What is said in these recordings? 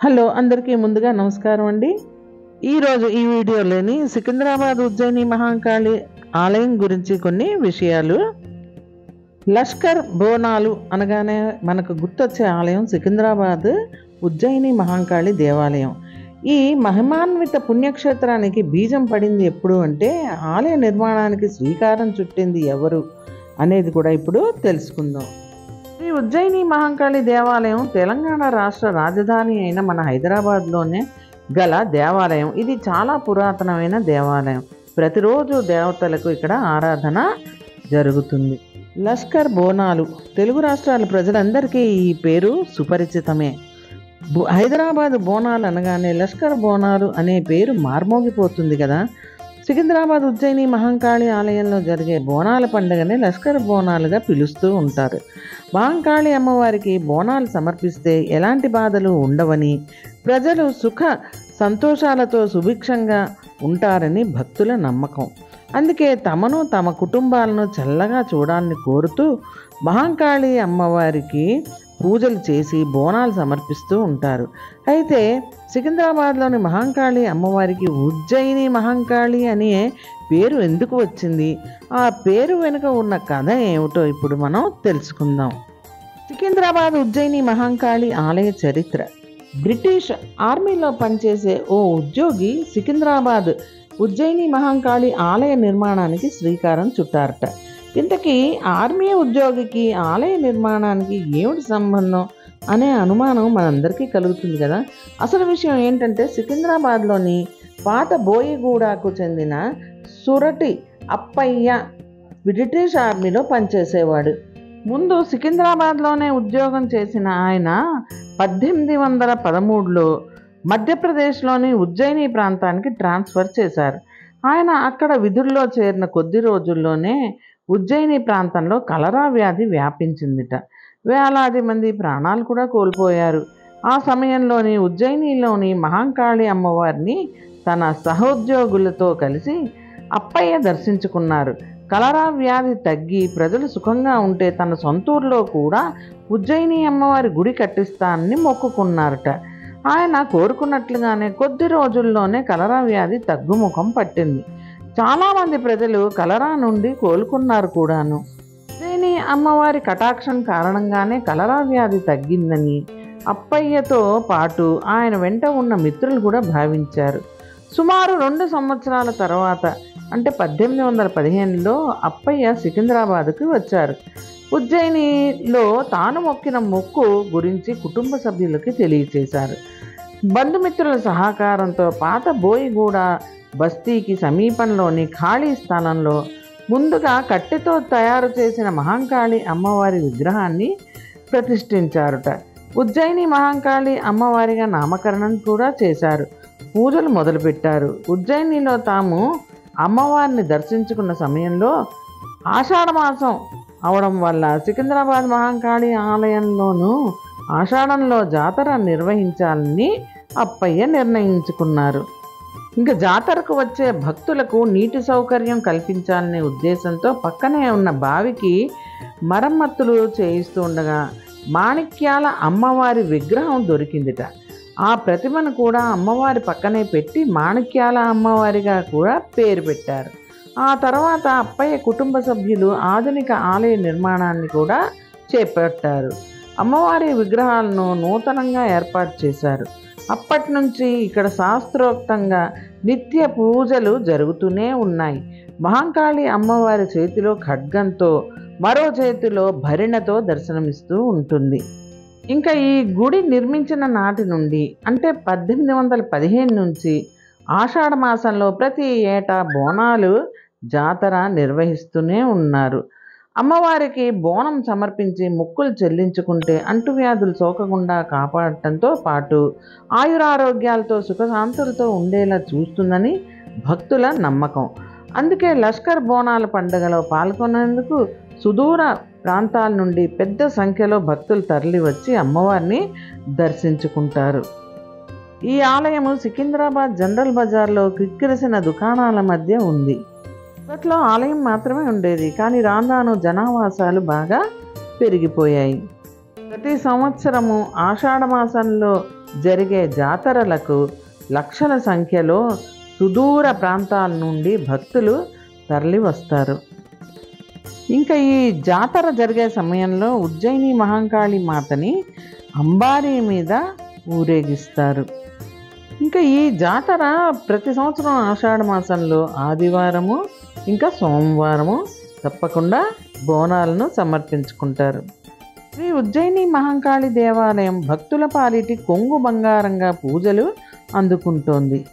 Hello అందరికీ ముందుగా నమస్కారం అండి. ఈరోజు ఈ వీడియోలోని సికింద్రాబాద్ ఉజ్జయిని మహాకాళి ఆలయం గురించి కొన్ని విషయాలు. లష్కర్ బోనాలు అనగానే మనకు గుర్తొచ్చే ఆలయం సికింద్రాబాద్ ఉజ్జయిని మహాకాళి దేవాలయం. ఈ మహిమాన్విత పుణ్యక్షేత్రానికి బీజం పడింది ఎప్పుడు అంటే ఆలయ నిర్మాణానికి శ్రీకారం చుట్టింది ఎవరు అనేది కూడా ఇప్పుడు తెలుసుకుందాం. ఈ ఉజ్జయిని మహాకాళి దేవాలయం తెలంగాణ రాష్ట్ర రాజధాని అయిన మన హైదరాబాద్లోనే గల దేవాలయం. ఇది చాలా పురాతనమైన దేవాలయం. ప్రతిరోజు దేవతలకు ఇక్కడ ఆరాధన జరుగుతుంది. లష్కర్ బోనాలు తెలుగు రాష్ట్రాల ప్రజలందరికీ ఈ పేరు సుపరిచితమే. హైదరాబాద్ బోనాలు అనగానే లష్కర్ బోనాలు అనే పేరు మార్మోగిపోతుంది కదా. సికింద్రాబాద్ ఉజ్జయిని మహాకాళి ఆలయంలో జరిగే బోనాల పండుగని లష్కర్ బోనాలుగా పిలుస్తూ ఉంటారు. మహాకాళి అమ్మవారికి బోనాలు సమర్పిస్తే ఎలాంటి బాధలు ఉండవని, ప్రజలు సుఖ సంతోషాలతో సుభిక్షంగా ఉంటారని భక్తుల నమ్మకం. అందుకే తమను తమ కుటుంబాలను చల్లగా చూడాలని కోరుతూ మహాకాళి అమ్మవారికి పూజలు చేసి బోనాలు సమర్పిస్తూ ఉంటారు. అయితే సికింద్రాబాద్లోని మహాకాళి అమ్మవారికి ఉజ్జయిని మహాకాళి అనే పేరు ఎందుకు వచ్చింది, ఆ పేరు వెనుక ఉన్న కథ ఏమిటో ఇప్పుడు మనం తెలుసుకుందాం. సికింద్రాబాద్ ఉజ్జయిని మహాకాళి ఆలయ చరిత్ర. బ్రిటిష్ ఆర్మీలో పనిచేసే ఓ ఉద్యోగి సికింద్రాబాద్ ఉజ్జయిని మహాకాళి ఆలయ నిర్మాణానికి శ్రీకారం చుట్టారట. ఇంతకీ ఆర్మీ ఉద్యోగికి ఆలయ నిర్మాణానికి ఏమిటి సంబంధం అనే అనుమానం మనందరికీ కలుగుతుంది కదా. అసలు విషయం ఏంటంటే సికింద్రాబాద్లోని పాత బోయిగూడకు చెందిన సురటి అప్పయ్య బ్రిటిష్ ఆర్మీలో పనిచేసేవాడు. ముందు సికింద్రాబాద్లోనే ఉద్యోగం చేసిన ఆయన 1813లో మధ్యప్రదేశ్లోని ఉజ్జయిని ప్రాంతానికి ట్రాన్స్ఫర్ చేశారు. ఆయన అక్కడ విధుల్లో చేరిన కొద్ది రోజుల్లోనే ఉజ్జయిని ప్రాంతంలో కలరా వ్యాధి వ్యాపించిందిట. వేలాది మంది ప్రాణాలు కూడా కోల్పోయారు. ఆ సమయంలోని ఉజ్జయినిలోని మహాకాళి అమ్మవారిని తన సహోద్యోగులతో కలిసి అప్పయ్య దర్శించుకున్నారు. కలరా వ్యాధి తగ్గి ప్రజలు సుఖంగా ఉంటే తన సొంతూరులో కూడా ఉజ్జయిని అమ్మవారి గుడి కట్టిస్తానని మొక్కుకున్నారట. ఆయన కోరుకున్నట్లుగానే కొద్ది రోజుల్లోనే కలరా వ్యాధి తగ్గుముఖం పట్టింది. చాలామంది ప్రజలు కలరా నుండి కోలుకున్నారు కూడాను. ఉజ్జయిని అమ్మవారి కటాక్షం కారణంగానే కలరా వ్యాధి తగ్గిందని అప్పయ్యతో పాటు ఆయన వెంట ఉన్న మిత్రులు కూడా భావించారు. సుమారు 2 సంవత్సరాల తర్వాత అంటే 1815లో అప్పయ్య సికింద్రాబాద్కు వచ్చారు. ఉజ్జయినిలో తాను మొక్కిన మొక్కు గురించి కుటుంబ సభ్యులకి తెలియచేశారు. బంధుమిత్రుల సహకారంతో పాత బోయిగూడ బస్తీకి సమీపంలోని ఖాళీ స్థలంలో ముందుగా కట్టెతో తయారు చేసిన మహాకాళి అమ్మవారి విగ్రహాన్ని ప్రతిష్ఠించారుట. ఉజ్జయిని మహాకాళి అమ్మవారిగా నామకరణం కూడా చేశారు. పూజలు మొదలుపెట్టారు. ఉజ్జయినిలో తాము అమ్మవారిని దర్శించుకున్న సమయంలో ఆషాఢమాసం అవడం వల్ల సికింద్రాబాద్ మహాకాళి ఆలయంలోనూ ఆషాఢంలో జాతర నిర్వహించాలని అప్పయ్య నిర్ణయించుకున్నారు. ఇంకా జాతరకు వచ్చే భక్తులకు నీటి సౌకర్యం కల్పించాలనే ఉద్దేశంతో పక్కనే ఉన్న బావికి మరమ్మతులు చేయిస్తూ ఉండగా మాణిక్యాల అమ్మవారి విగ్రహం దొరికిందిట. ఆ ప్రతిమను కూడా అమ్మవారి పక్కనే పెట్టి మాణిక్యాల అమ్మవారిగా కూడా పేరు పెట్టారు. ఆ తర్వాత అప్పయ్య కుటుంబ సభ్యులు ఆధునిక ఆలయ నిర్మాణాన్ని కూడా చేపట్టారు. అమ్మవారి విగ్రహాలను నూతనంగా ఏర్పాటు చేశారు. అప్పటి నుంచి ఇక్కడ శాస్త్రోక్తంగా నిత్య పూజలు జరుగుతూనే ఉన్నాయి. మహాకాళి అమ్మవారి చేతిలో ఖడ్గంతో, మరో చేతిలో భరిణతో దర్శనమిస్తూ ఉంటుంది. ఇంకా ఈ గుడి నిర్మించిన నాటి నుండి అంటే 1815 నుంచి ఆషాఢ మాసంలో ప్రతి ఏటా బోనాలు జాతర నిర్వహిస్తూనే ఉన్నారు. అమ్మవారికి బోనం సమర్పించి మొక్కులు చెల్లించుకుంటే అంటువ్యాధులు సోకకుండా కాపాడటంతో పాటు ఆయురారోగ్యాలతో సుఖశాంతులతో ఉండేలా చూస్తుందని భక్తుల నమ్మకం. అందుకే లష్కర్ బోనాల పండుగలో పాల్గొనేందుకు సుదూర ప్రాంతాల నుండి పెద్ద సంఖ్యలో భక్తులు తరలివచ్చి అమ్మవారిని దర్శించుకుంటారు. ఈ ఆలయము సికింద్రాబాద్ జనరల్ బజార్లో కిక్కిరిసిన దుకాణాల మధ్య ఉంది. అప్పట్లో ఆలయం మాత్రమే ఉండేది, కానీ రాను రాను జనావాసాలు బాగా పెరిగిపోయాయి. ప్రతి సంవత్సరము ఆషాఢ మాసంలో జరిగే జాతరలకు లక్షల సంఖ్యలో సుదూర ప్రాంతాల నుండి భక్తులు తరలి వస్తారు. ఇంకా ఈ జాతర జరిగే సమయంలో ఉజ్జయిని మహంకాళి మాతని అంబారీ మీద ఊరేగిస్తారు. ఇంకా ఈ జాతర ప్రతి సంవత్సరం ఆషాఢ మాసంలో ఆదివారము ఇంకా సోమవారము తప్పకుండా బోనాలను సమర్పించుకుంటారు. శ్రీ ఉజ్జయిని మహంకాళి దేవాలయం భక్తుల పాలిటి కొంగు బంగారంగా పూజలు అందుకుంటోంది.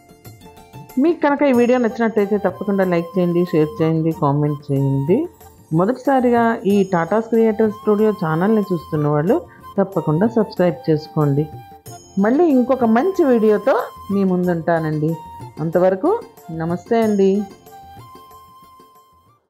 మీకు కనుక ఈ వీడియో నచ్చినట్టయితే తప్పకుండా లైక్ చేయండి, షేర్ చేయండి, కామెంట్ చేయండి. మొదటిసారిగా ఈ టాటాస్ క్రియేటర్ స్టూడియో ఛానల్ని చూస్తున్న వాళ్ళు తప్పకుండా సబ్స్క్రైబ్ చేసుకోండి. మళ్ళీ ఇంకొక మంచి వీడియోతో మీ ముందుంటానండి. అంతవరకు నమస్తే అండి.